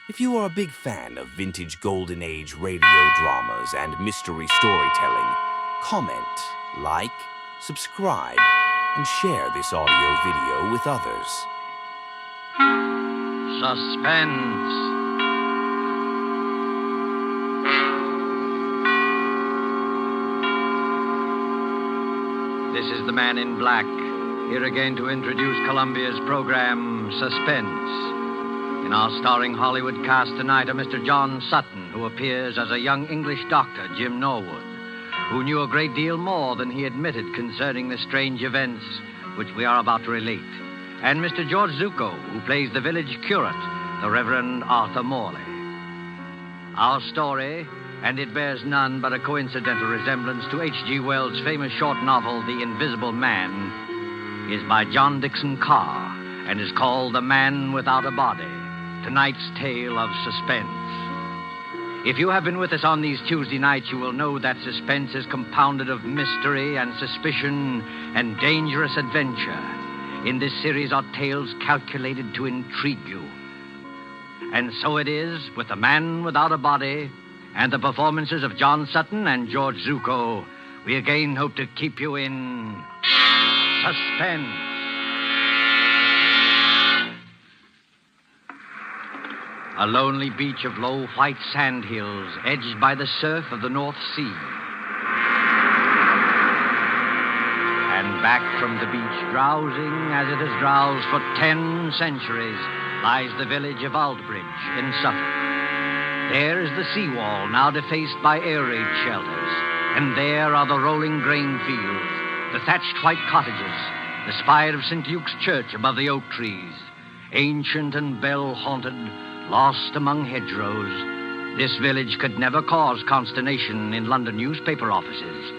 If you are a big fan of vintage golden age radio dramas and mystery storytelling, comment, like, subscribe, and share this audio video with others. Suspense. This is the Man in Black, here again to introduce Columbia's program, Suspense. In our starring Hollywood cast tonight are Mr. John Sutton, who appears as a young English doctor, Jim Norwood, who knew a great deal more than he admitted concerning the strange events which we are about to relate, and Mr. George Zuko, who plays the village curate, the Reverend Arthur Morley. Our story, and it bears none but a coincidental resemblance to H.G. Wells' famous short novel, The Invisible Man, is by John Dixon Carr and is called The Man Without a Body, tonight's tale of suspense. If you have been with us on these Tuesday nights, you will know that suspense is compounded of mystery and suspicion and dangerous adventure. In this series are tales calculated to intrigue you. And so it is with The Man Without a Body and the performances of John Sutton and George Zuko. We again hope to keep you in suspense. A lonely beach of low white sand hills edged by the surf of the North Sea. And back from the beach, drowsing as it has drowsed for 10 centuries, lies the village of Aldbridge in Suffolk. There is the seawall, now defaced by air raid shelters. And there are the rolling grain fields, the thatched white cottages, the spire of St. Luke's Church above the oak trees. Ancient and bell-haunted, lost among hedgerows, this village could never cause consternation in London newspaper offices.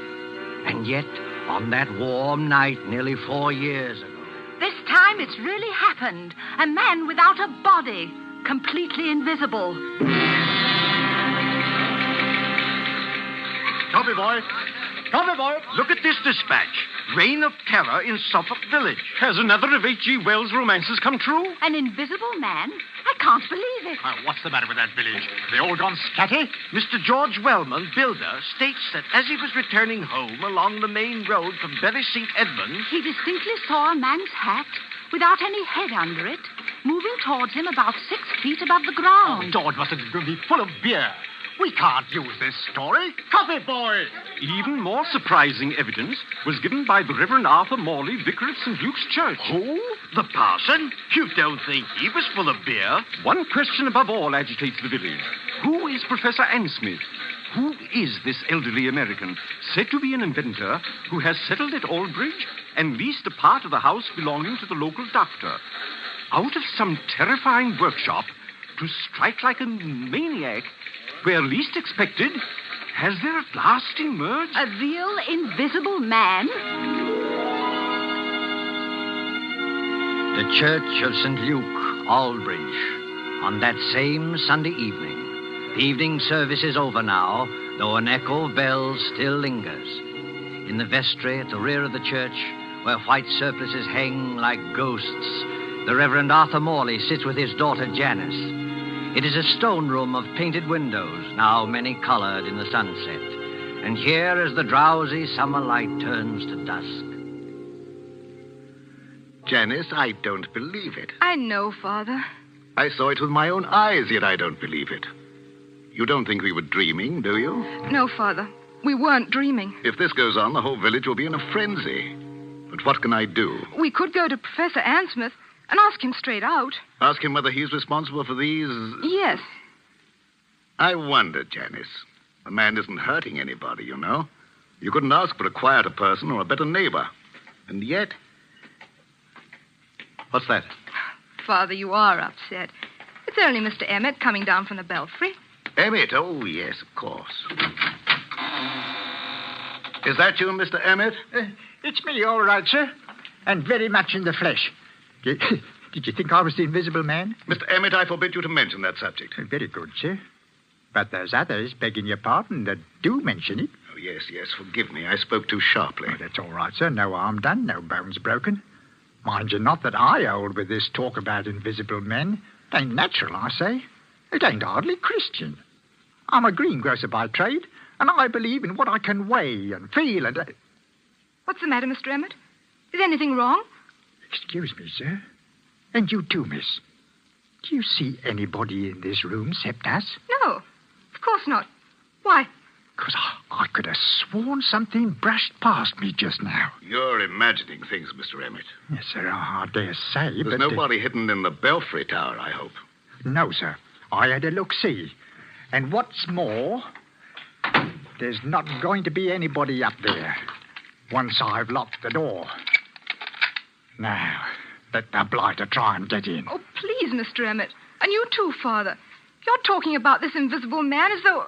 And yet, on that warm night nearly 4 years ago... This time it's really happened. A man without a body, completely invisible. Copy, boy. Copy, boy. Look at this dispatch. Reign of terror in Suffolk Village. Has another of H.G. Wells' romances come true? An invisible man? I can't believe it. What's the matter with that village? They all gone scatty? Mr. George Wellman, builder, states that as he was returning home along the main road from Bury St. Edmunds... He distinctly saw a man's hat, without any head under it, moving towards him about 6 feet above the ground. George must have been full of beer. We can't use this story. Copy, boy! Even more surprising evidence was given by the Reverend Arthur Morley, vicar of St. Luke's Church. Who? The parson? You don't think he was full of beer? One question above all agitates the village. Who is Professor Ansmith? Who is this elderly American, said to be an inventor, who has settled at Aldbridge and leased a part of the house belonging to the local doctor? Out of some terrifying workshop, to strike like a maniac, where least expected, has there at last emerged... A real invisible man? The Church of St. Luke, Aldbridge, on that same Sunday evening. The evening service is over now, though an echo of bells still lingers. In the vestry at the rear of the church, where white surplices hang like ghosts, the Reverend Arthur Morley sits with his daughter Janice. It is a stone room of painted windows, now many-colored in the sunset. And here, as the drowsy summer light turns to dusk... Janice, I don't believe it. I know, Father. I saw it with my own eyes, yet I don't believe it. You don't think we were dreaming, do you? No, Father. We weren't dreaming. If this goes on, the whole village will be in a frenzy. But what can I do? We could go to Professor Ansmith and ask him straight out. Ask him whether he's responsible for these... Yes. I wonder, Janice. The man isn't hurting anybody, you know. You couldn't ask for a quieter person or a better neighbor. And yet... What's that? Father, you are upset. It's only Mr. Emmett coming down from the belfry. Emmett? Oh, yes, of course. Is that you, Mr. Emmett? It's me, all right, sir. And very much in the flesh. Did you think I was the invisible man? Mr. Emmett, I forbid you to mention that subject. Very good, sir. But there's others, begging your pardon, that do mention it. Oh, yes, forgive me. I spoke too sharply. Oh, that's all right, sir. No harm done, no bones broken. Mind you not that I hold with this talk about invisible men. It ain't natural, I say. It ain't hardly Christian. I'm a greengrocer by trade, and I believe in what I can weigh and feel and... What's the matter, Mr. Emmett? Is anything wrong? Excuse me, sir. And you too, miss. Do you see anybody in this room except us? No, of course not. Why? Because I could have sworn something brushed past me just now. You're imagining things, Mr. Emmett. Yes, sir, I dare say, There's but... nobody hidden in the Belfry Tower, I hope. No, sir. I had a look-see. And what's more, there's not going to be anybody up there once I've locked the door. Now, let the blighter try and get in. Oh, please, Mr. Emmett. And you too, Father. You're talking about this invisible man as though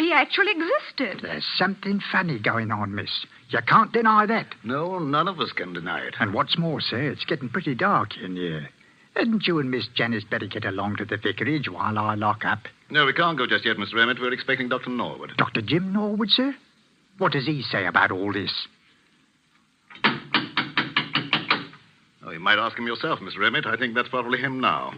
he actually existed. There's something funny going on, miss. You can't deny that. No, none of us can deny it. And what's more, sir, it's getting pretty dark in here. Hadn't you and Miss Janice better get along to the vicarage while I lock up? No, we can't go just yet, Mr. Emmett. We're expecting Dr. Norwood. Dr. Jim Norwood, sir? What does he say about all this? Oh, you might ask him yourself, Mr. Emmett. I think that's probably him now.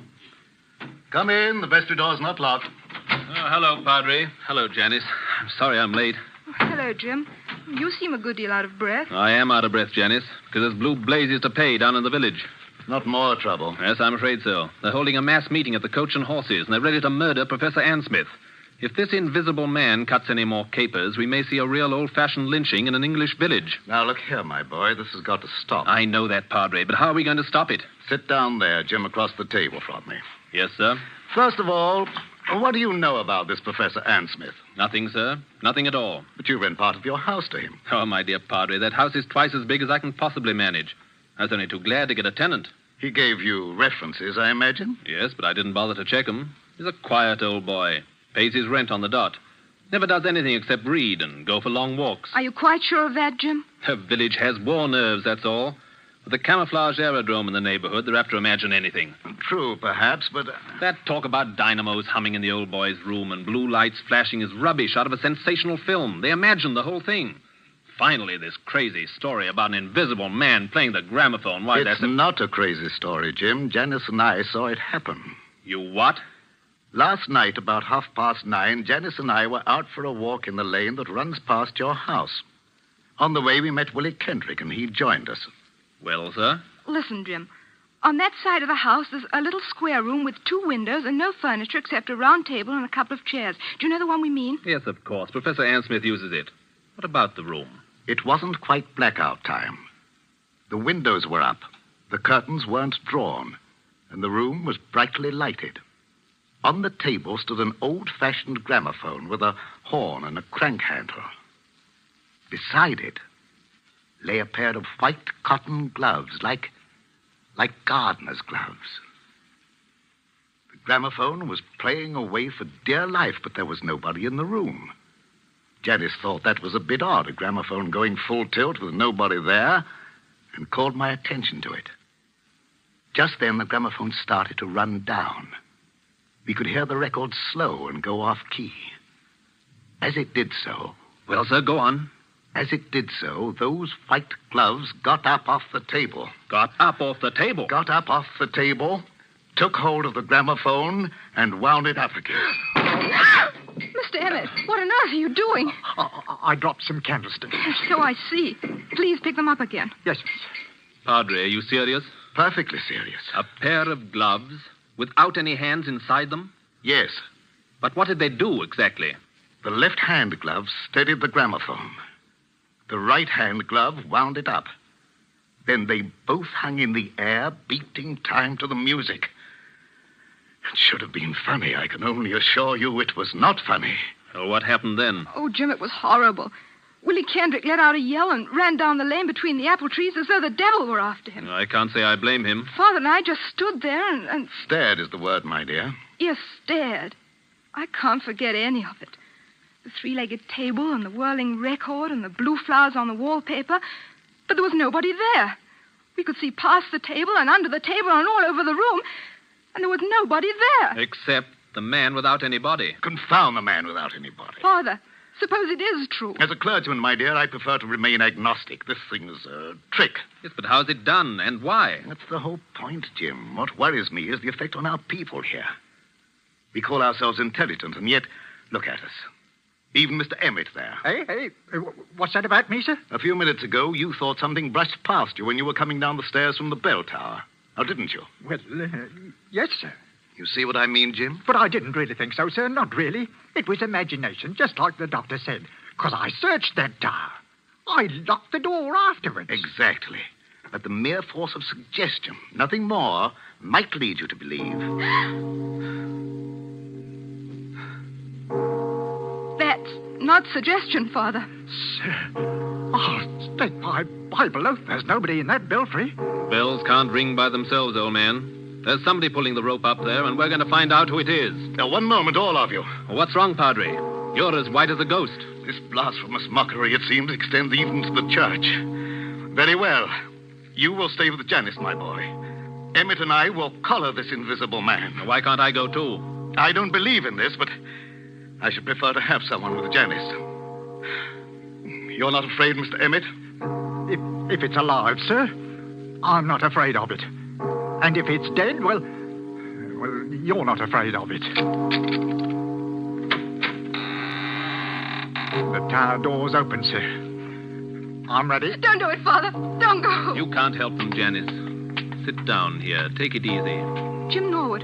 Come in. The vestry door's not locked. Oh, hello, Padre. Hello, Janice. I'm sorry I'm late. Oh, hello, Jim. You seem a good deal out of breath. I am out of breath, Janice, because there's blue blazes to pay down in the village. Not more trouble. Yes, I'm afraid so. They're holding a mass meeting at the Coach and Horses, and they're ready to murder Professor Ansmith. If this invisible man cuts any more capers, we may see a real old-fashioned lynching in an English village. Now, look here, my boy. This has got to stop. I know that, Padre, but how are we going to stop it? Sit down there, Jim, across the table from me. Yes, sir. First of all, what do you know about this Professor Ansmith? Nothing, sir. Nothing at all. But you rent part of your house to him. Oh, my dear Padre, that house is twice as big as I can possibly manage. I was only too glad to get a tenant. He gave you references, I imagine? Yes, but I didn't bother to check him. He's a quiet old boy. Pays his rent on the dot. Never does anything except read and go for long walks. Are you quite sure of that, Jim? The village has war nerves, that's all. With the camouflage aerodrome in the neighborhood, they're apt to imagine anything. True, perhaps, but... That talk about dynamos humming in the old boy's room and blue lights flashing is rubbish out of a sensational film. They imagine the whole thing. Finally, this crazy story about an invisible man playing the gramophone. Why, It's not a crazy story, Jim. Janice and I saw it happen. You what? Last night, about 9:30, Janice and I were out for a walk in the lane that runs past your house. On the way, we met Willie Kendrick, and he joined us. Well, sir? Listen, Jim. On that side of the house, there's a little square room with 2 windows and no furniture except a round table and a couple of chairs. Do you know the one we mean? Yes, of course. Professor Ansmith uses it. What about the room? It wasn't quite blackout time. The windows were up, the curtains weren't drawn, and the room was brightly lighted. On the table stood an old-fashioned gramophone with a horn and a crank handle. Beside it lay a pair of white cotton gloves, like gardener's gloves. The gramophone was playing away for dear life, but there was nobody in the room. Janice thought that was a bit odd, a gramophone going full tilt with nobody there, and called my attention to it. Just then, the gramophone started to run down. We could hear the record slow and go off key. As it did so... Well, sir, go on. As it did so, those white gloves got up off the table. Got up off the table? Got up off the table, took hold of the gramophone, and wound it up again. Mr. Emmett, what on earth are you doing? I dropped some candlesticks. So I see. Please pick them up again. Yes, Padre, are you serious? Perfectly serious. A pair of gloves without any hands inside them? Yes. But what did they do exactly? The left-hand glove steadied the gramophone. The right-hand glove wound it up. Then they both hung in the air, beating time to the music. It should have been funny. I can only assure you it was not funny. Oh, what happened then? Oh, Jim, it was horrible. Willie Kendrick let out a yell and ran down the lane between the apple trees as though the devil were after him. I can't say I blame him. Father and I just stood there and... Stared is the word, my dear. Yes, stared. I can't forget any of it. The 3-legged table and the whirling record and the blue flowers on the wallpaper. But there was nobody there. We could see past the table and under the table and all over the room. And there was nobody there. Except the man without any body. Confound the man without any body. Father, suppose it is true. As a clergyman, my dear, I prefer to remain agnostic. This thing's a trick. Yes, but how's it done and why? That's the whole point, Jim. What worries me is the effect on our people here. We call ourselves intelligent, and yet, look at us. Even Mr. Emmett there. Hey, what's that about me, sir? A few minutes ago, you thought something brushed past you when you were coming down the stairs from the bell tower. Now, didn't you? Well, yes, sir. You see what I mean, Jim? But I didn't really think so, sir. Not really. It was imagination, just like the doctor said. Because I searched that tower. I locked the door afterwards. Exactly. But the mere force of suggestion, nothing more, might lead you to believe. That's not suggestion, Father. Sir, oh, take my Bible oath, there's nobody in that belfry. Bells can't ring by themselves, old man. There's somebody pulling the rope up there, and we're going to find out who it is. Now, one moment, all of you. What's wrong, Padre? You're as white as a ghost. This blasphemous mockery, it seems, extends even to the church. Very well. You will stay with Janice, my boy. Emmett and I will collar this invisible man. Why can't I go, too? I don't believe in this, but I should prefer to have someone with Janice. You're not afraid, Mr. Emmett? If it's alive, sir, I'm not afraid of it. And if it's dead, well, you're not afraid of it. The tower door's open, sir. I'm ready. Don't do it, Father. Don't go. You can't help them, Janice. Sit down here. Take it easy. Jim Norwood,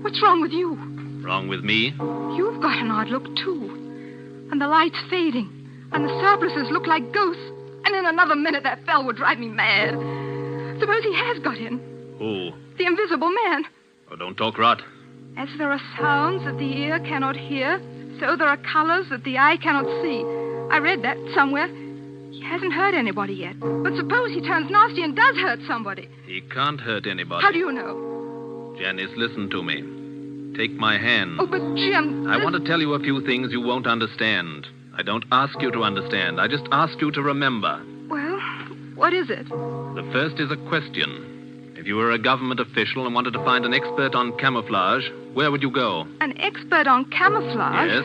what's wrong with you? Wrong with me? You've got an odd look, too. And the light's fading. And the surplices look like ghosts. And in another minute, that fell would drive me mad. Suppose he has got in. Who? The invisible man. Oh, don't talk rot. As there are sounds that the ear cannot hear, so there are colors that the eye cannot see. I read that somewhere. He hasn't hurt anybody yet. But suppose he turns nasty and does hurt somebody. He can't hurt anybody. How do you know? Janice, listen to me. Take my hand. Oh, but Jim... I want to tell you a few things you won't understand. I don't ask you to understand. I just ask you to remember. Well, what is it? The first is a question. If you were a government official and wanted to find an expert on camouflage, where would you go? An expert on camouflage? Yes.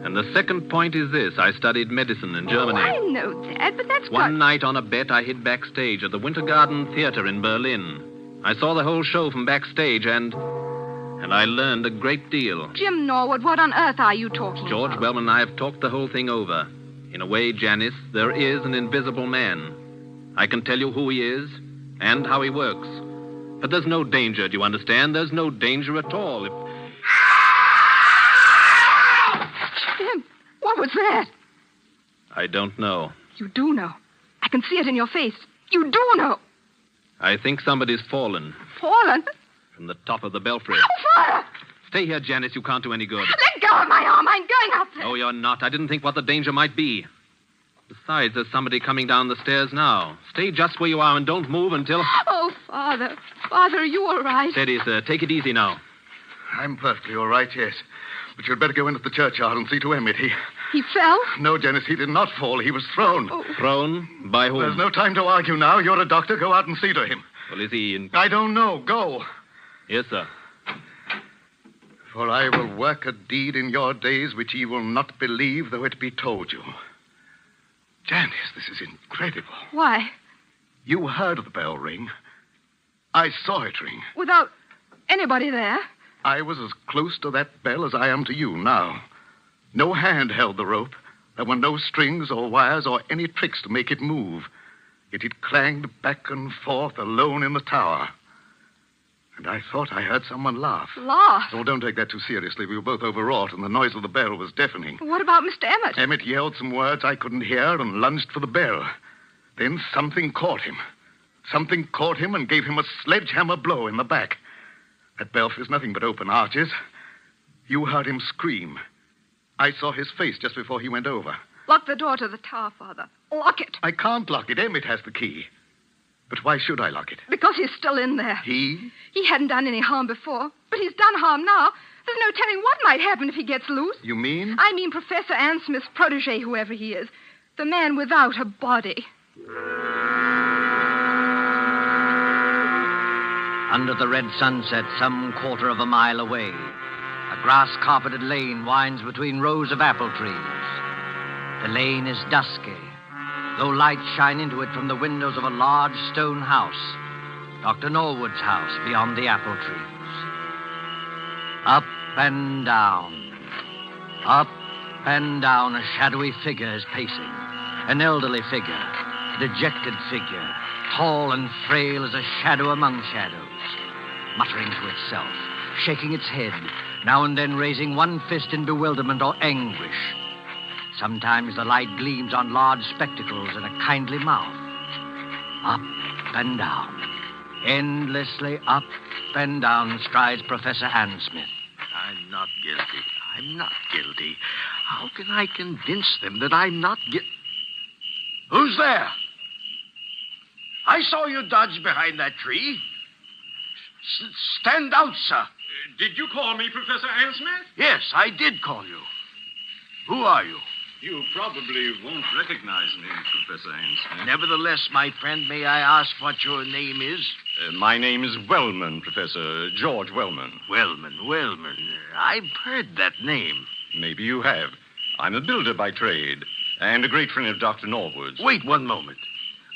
And the second point is this. I studied medicine in Germany. Oh, I know that, but that's One night on a bet, I hid backstage at the Winter Garden Theater in Berlin. I saw the whole show from backstage, and I learned a great deal. Jim Norwood, what on earth are you talking George about? Wellman and I have talked the whole thing over. In a way, Janice, there is an invisible man. I can tell you who he is and how he works. But there's no danger, do you understand? There's no danger at all. Jim, what was that? I don't know. You do know. I can see it in your face. You do know. I think somebody's fallen Fallen? from the top of the belfry. Oh, Father! Stay here, Janice. You can't do any good. Let go of my arm. I'm going up there. No, you're not. I didn't think what the danger might be. Besides, there's somebody coming down the stairs now. Stay just where you are and don't move until... Oh, Father. Father, are you all right? Steady, sir. Take it easy now. I'm perfectly all right, yes. But you'd better go into the churchyard and see to Emmett. He fell? No, Janice, he did not fall. He was thrown. Oh. Thrown? By whom? There's no time to argue now. You're a doctor. Go out and see to him. Well, is he in... I don't know. Go. Yes, sir. For I will work a deed in your days which ye will not believe, though it be told you. Janice, this is incredible. Why? You heard the bell ring. I saw it ring. Without anybody there? I was as close to that bell as I am to you now. No hand held the rope. There were no strings or wires or any tricks to make it move. Yet it clanged back and forth alone in the tower. And I thought I heard someone laugh. Laugh? Oh, don't take that too seriously. We were both overwrought, and the noise of the bell was deafening. What about Mr. Emmett? Emmett yelled some words I couldn't hear and lunged for the bell. Then something caught him. Something caught him and gave him a sledgehammer blow in the back. That belfry's nothing but open arches. You heard him scream. I saw his face just before he went over. Lock the door to the tower, Father. Lock it. I can't lock it. Emmett has the key. But why should I lock it? Because he's still in there. He? He hadn't done any harm before, but he's done harm now. There's no telling what might happen if he gets loose. You mean? I mean Professor Ann Smith's protege, whoever he is. The man without a body. Under the red sunset, some quarter of a mile away, a grass-carpeted lane winds between rows of apple trees. The lane is dusky, though lights shine into it from the windows of a large stone house, Dr. Norwood's house beyond the apple trees. Up and down. Up and down, a shadowy figure is pacing. An elderly figure, dejected figure, tall and frail as a shadow among shadows, muttering to itself, shaking its head, now and then raising one fist in bewilderment or anguish. Sometimes the light gleams on large spectacles and a kindly mouth. Up and down. Endlessly up and down strides Professor Ansmith. I'm not guilty. I'm not guilty. How can I convince them that I'm not guilty? Who's there? I saw you dodge behind that tree. Stand out, sir. Did you call me Professor Ansmith? Yes, I did call you. Who are you? You probably won't recognize me, Professor Ansmith. Nevertheless, my friend, may I ask what your name is? My name is Wellman, Professor George Wellman. Wellman. I've heard that name. Maybe you have. I'm a builder by trade, and a great friend of Dr. Norwood's. Wait one moment.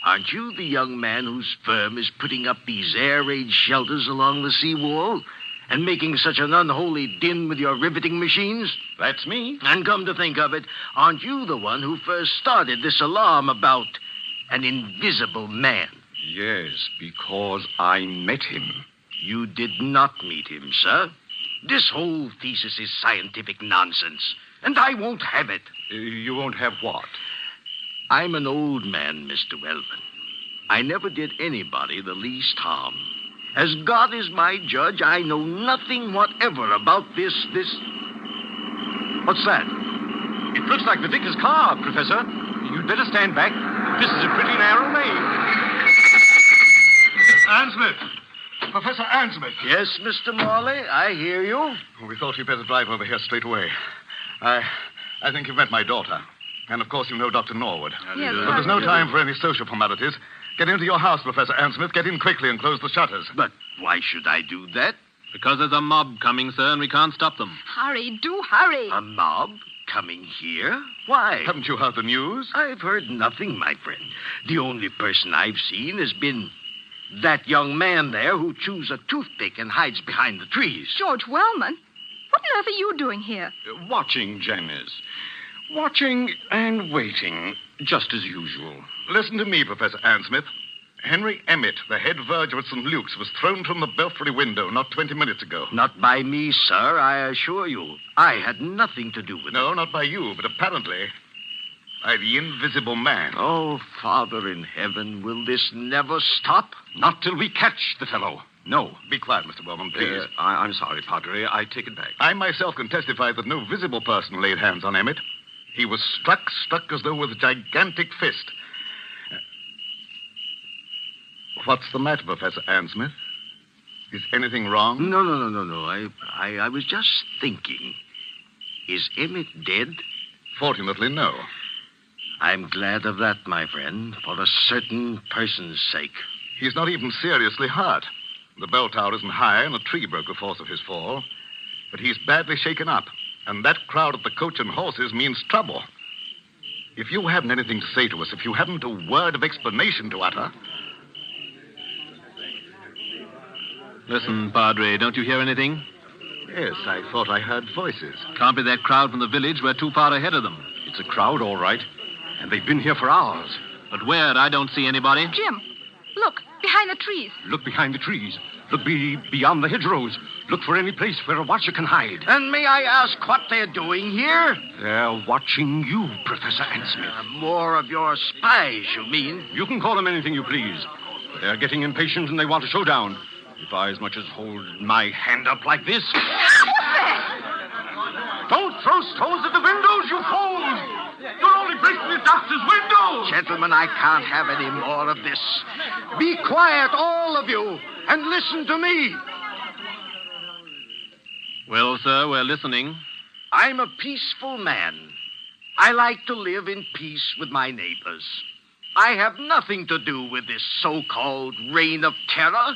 Aren't you the young man whose firm is putting up these air-raid shelters along the seawall and making such an unholy din with your riveting machines? That's me. And come to think of it, aren't you the one who first started this alarm about an invisible man? Yes, because I met him. You did not meet him, sir. This whole thesis is scientific nonsense, and I won't have it. You won't have what? I'm an old man, Mr. Wellman. I never did anybody the least harm. As God is my judge, I know nothing whatever about this... What's that? It looks like the vicar's car, Professor. You'd better stand back. This is a pretty narrow lane. Ansmith! Professor Ansmith! Yes, Mr. Morley, I hear you. We thought you'd better drive over here straight away. I think you've met my daughter. And, of course, you know Dr. Norwood. Yes, But there's no time for any social formalities. Get into your house, Professor Ansmith. Get in quickly and close the shutters. But why should I do that? Because there's a mob coming, sir, and we can't stop them. Hurry, do hurry. A mob coming here? Why? Haven't you heard the news? I've heard nothing, my friend. The only person I've seen has been that young man there who chews a toothpick and hides behind the trees. George Wellman? What on earth are you doing here? Watching, Janice. Watching and waiting, just as usual. Listen to me, Professor Ansmith. Henry Emmett, the head verger at St. Luke's, was thrown from the belfry window not 20 minutes ago. Not by me, sir, I assure you. I had nothing to do with it. No, not by you, but apparently by the invisible man. Oh, Father in heaven, will this never stop? Not till we catch the fellow. No. Be quiet, Mr. Wellman, please. I'm sorry, Padre. I take it back. I myself can testify that no visible person laid hands on Emmett. He was struck as though with a gigantic fist. What's the matter, Professor Ansmith? Is anything wrong? No. I was just thinking. Is Emmett dead? Fortunately, no. I'm glad of that, my friend, for a certain person's sake. He's not even seriously hurt. The bell tower isn't high, and a tree broke the force of his fall. But he's badly shaken up, and that crowd at the Coach and Horses means trouble. If you haven't anything to say to us, if you haven't a word of explanation to utter... Listen, Padre, don't you hear anything? Yes, I thought I heard voices. Can't be that crowd from the village. We're too far ahead of them. It's a crowd, all right. And they've been here for hours. But where? I don't see anybody. Jim, look, behind the trees. Look behind the trees. Look beyond the hedgerows. Look for any place where a watcher can hide. And may I ask what they're doing here? They're watching you, Professor Ansmith. More of your spies, you mean? You can call them anything you please. But they're getting impatient and they want a showdown. If I as much as hold my hand up like this... Don't throw stones at the windows, you fools! You're only breaking the doctor's windows! Gentlemen, I can't have any more of this. Be quiet, all of you, and listen to me. Well, sir, we're listening. I'm a peaceful man. I like to live in peace with my neighbors. I have nothing to do with this so-called reign of terror.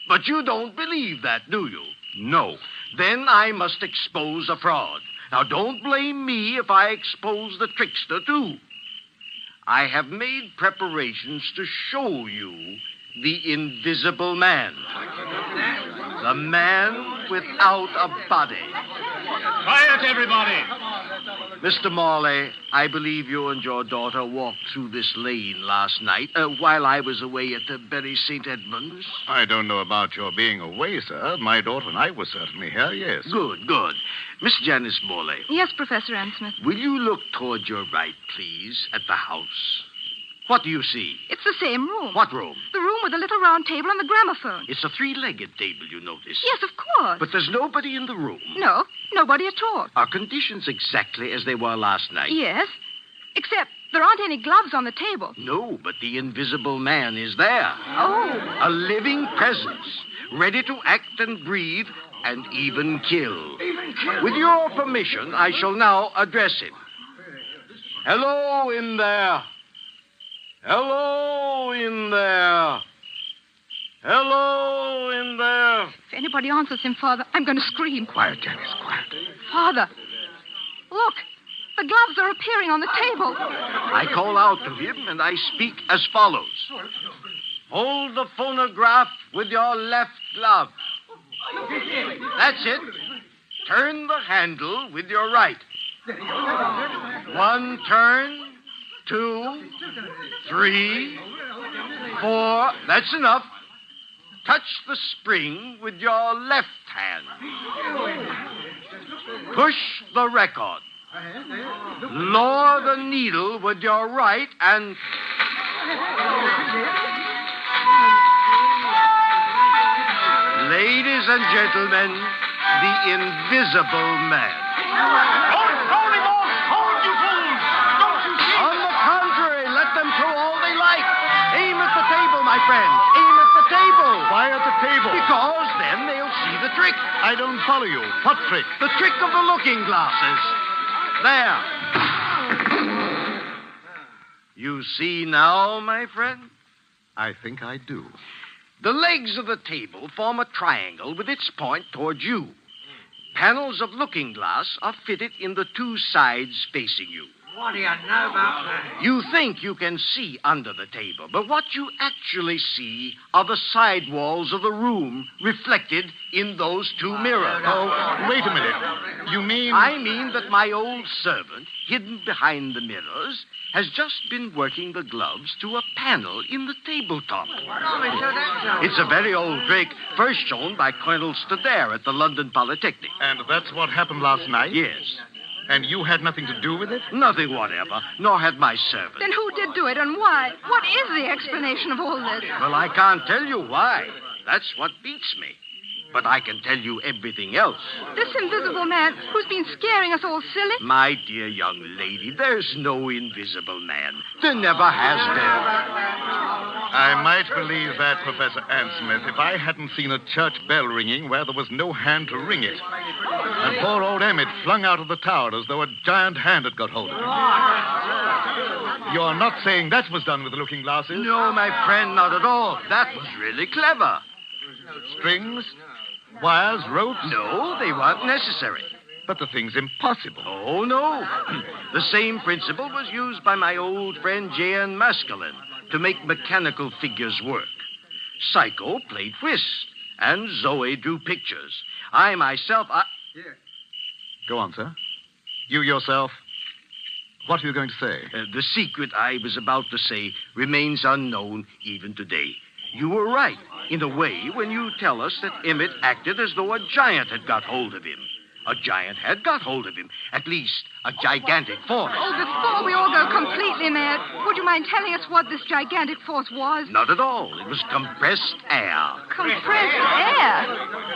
But you don't believe that, do you? No. Then I must expose a fraud. Now, don't blame me if I expose the trickster, too. I have made preparations to show you the invisible man. The man without a body. Quiet, everybody. Mr. Morley, I believe you and your daughter walked through this lane last night while I was away at the Bury St. Edmunds. I don't know about your being away, sir. My daughter and I were certainly here, yes. Good, good. Miss Janice Morley. Yes, Professor Ansmith. Will you look toward your right, please, at the house? What do you see? It's the same room. What room? The room with the little round table and the gramophone. It's a three-legged table, you notice. Yes, of course. But there's nobody in the room. No, nobody at all. Are conditions exactly as they were last night? Yes, except there aren't any gloves on the table. No, but the invisible man is there. Oh. A living presence, ready to act and breathe and even kill. With your permission, I shall now address him. Hello in there. Hello in there. Hello in there. If anybody answers him, Father, I'm going to scream. Quiet, Janice, quiet. Father, look. The gloves are appearing on the table. I call out to him, and I speak as follows. Hold the phonograph with your left glove. That's it. Turn the handle with your right. One turn, 2, 3, 4. That's enough. Touch the spring with your left hand. Push the record. Lower the needle with your right and... Ladies and gentlemen, the invisible man. Hold him off! Hold, you fools! Don't you see? On the contrary, let them throw all they like. Aim at the table, my friend. Aim at the table. Why at the table? Because then they'll see the trick. I don't follow you. What trick? The trick of the looking glasses. There. You see now, my friend? I think I do. The legs of the table form a triangle with its point toward you. Panels of looking glass are fitted in the two sides facing you. What do you know about that? You think you can see under the table, but what you actually see are the side walls of the room reflected in those two mirrors. Oh, wait a minute. You mean... I mean that my old servant, hidden behind the mirrors, has just been working the gloves to a panel in the tabletop. It's a very old trick, first shown by Colonel Stadair at the London Polytechnic. And that's what happened last night? Yes. And you had nothing to do with it? Nothing whatever, nor had my servant. Then who did do it and why? What is the explanation of all this? Well, I can't tell you why. That's what beats me. But I can tell you everything else. This invisible man who's been scaring us all silly? My dear young lady, there's no invisible man. There never has been. I might believe that, Professor Ansmith, if I hadn't seen a church bell ringing where there was no hand to ring it. And poor old Emmett flung out of the tower as though a giant hand had got hold of him. You're not saying that was done with the looking glasses? No, my friend, not at all. That was really clever. Strings? Wires? Ropes? No, they weren't necessary. But the thing's impossible. Oh, no. The same principle was used by my old friend J.N. Maskelyne to make mechanical figures work. Psycho played whist, and Zoe drew pictures. I myself, Go on, sir. You yourself. What are you going to say? The secret I was about to say remains unknown even today. You were right, in a way, when you tell us that Emmett acted as though a giant had got hold of him. A giant had got hold of him. At least, a gigantic force. Oh, before we all go completely mad, would you mind telling us what this gigantic force was? Not at all. It was compressed air. Compressed air?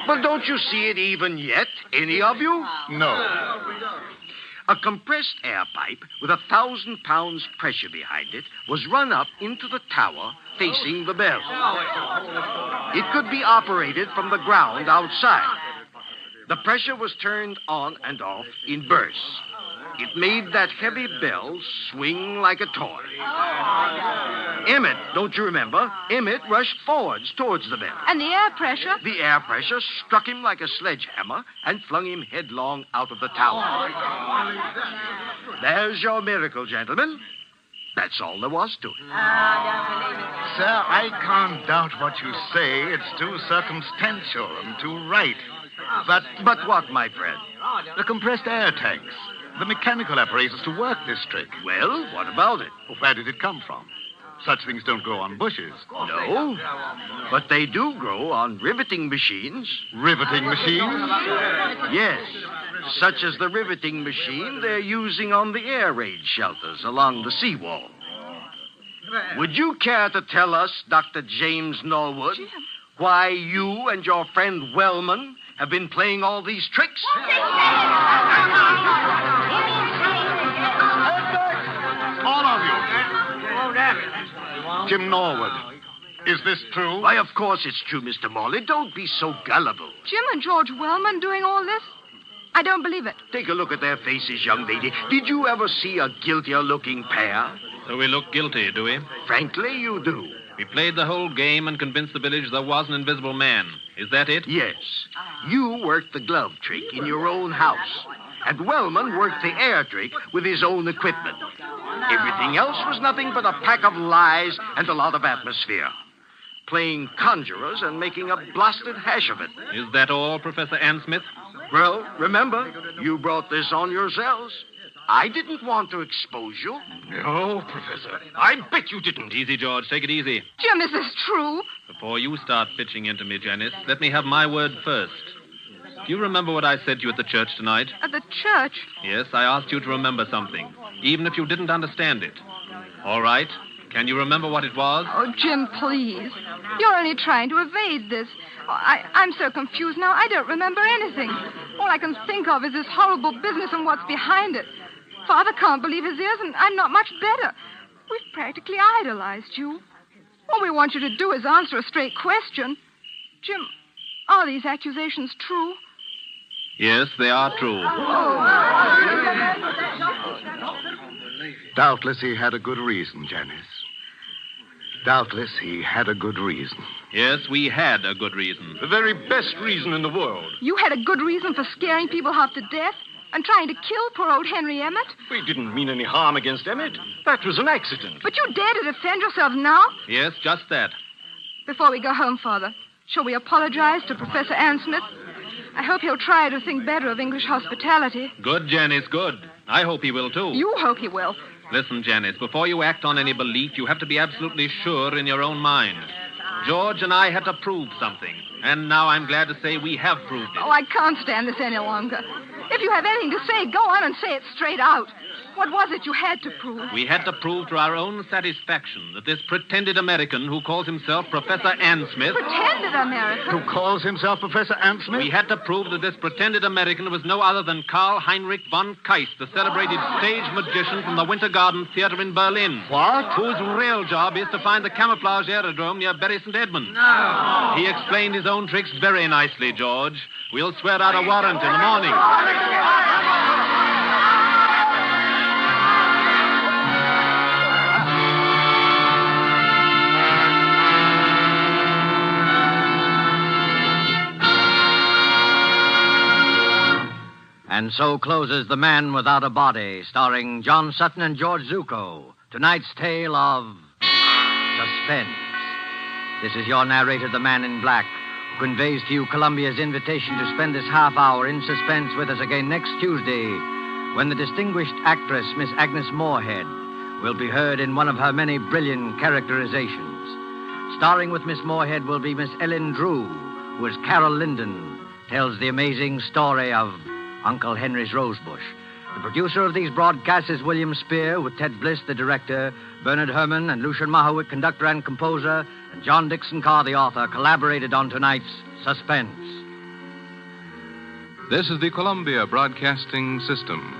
But don't you see it even yet, any of you? No. A compressed air pipe with 1,000 pounds pressure behind it was run up into the tower facing the bell. It could be operated from the ground outside. The pressure was turned on and off in bursts. It made that heavy bell swing like a toy. Emmett, don't you remember? Emmett rushed forwards towards the bell. And the air pressure? The air pressure struck him like a sledgehammer and flung him headlong out of the tower. There's your miracle, gentlemen. That's all there was to it. Sir, I can't doubt what you say. It's too circumstantial and too right. But what, my friend? The compressed air tanks, the mechanical apparatus to work this trick. Well, what about it? Where did it come from? Such things don't grow on bushes. No, but they do grow on riveting machines. Riveting machines? Yes, such as the riveting machine they're using on the air raid shelters along the seawall. Would you care to tell us, Dr. James Norwood, why you and your friend Wellman have been playing all these tricks? All of you. Jim Norwood, is this true? Why, of course it's true, Mr. Morley. Don't be so gullible. Jim and George Wellman doing all this? I don't believe it. Take a look at their faces, young lady. Did you ever see a guiltier-looking pair? So we look guilty, do we? Frankly, you do. We played the whole game and convinced the village there was an invisible man. Is that it? Yes. You worked the glove trick in your own house. And Wellman worked the air trick with his own equipment. Everything else was nothing but a pack of lies and a lot of atmosphere. Playing conjurers and making a blasted hash of it. Is that all, Professor Ansmith? Well, remember, you brought this on yourselves. I didn't want to expose you. No, Professor. I bet you didn't. Easy, George. Take it easy. Jim, is this true? Before you start pitching into me, Janice, let me have my word first. Do you remember what I said to you at the church tonight? At the church? Yes, I asked you to remember something, even if you didn't understand it. All right. Can you remember what it was? Oh, Jim, please. You're only trying to evade this. Oh, I'm so confused now, I don't remember anything. All I can think of is this horrible business and what's behind it. Father can't believe his ears, and I'm not much better. We've practically idolized you. All we want you to do is answer a straight question. Jim, are these accusations true? Yes, they are true. Doubtless he had a good reason, Janice. Doubtless he had a good reason. Yes, we had a good reason. The very best reason in the world. You had a good reason for scaring people half to death and trying to kill poor old Henry Emmett? We didn't mean any harm against Emmett. That was an accident. But you dare to defend yourselves now? Yes, just that. Before we go home, Father, shall we apologize to Professor Ansmith? I hope he'll try to think better of English hospitality. Good, Janice, good. I hope he will, too. You hope he will. Listen, Janice, before you act on any belief, you have to be absolutely sure in your own mind. George and I had to prove something, and now I'm glad to say we have proved it. Oh, I can't stand this any longer. If you have anything to say, go on and say it straight out. What was it you had to prove? We had to prove to our own satisfaction that this pretended American who calls himself Professor Ansmith... Pretended American? Who calls himself Professor Ansmith? We had to prove that this pretended American was no other than Karl Heinrich von Keist, the celebrated stage magician from the Winter Garden Theater in Berlin. What? Whose real job is to find the camouflage aerodrome near Bury St. Edmunds. No. He explained his own tricks very nicely, George. We'll swear out a warrant in the morning. And so closes The Man Without a Body, starring John Sutton and George Zucco. Tonight's tale of Suspense. This is your narrator, the Man in Black, who conveys to you Columbia's invitation to spend this half hour in suspense with us again next Tuesday, when the distinguished actress, Miss Agnes Moorehead, will be heard in one of her many brilliant characterizations. Starring with Miss Moorehead will be Miss Ellen Drew, who as Carol Linden tells the amazing story of Uncle Henry's Rosebush. The producer of these broadcasts is William Spear, with Ted Bliss, the director, Bernard Herrmann and Lucian Mahowick, conductor and composer, and John Dixon Carr, the author, collaborated on tonight's Suspense. This is the Columbia Broadcasting System.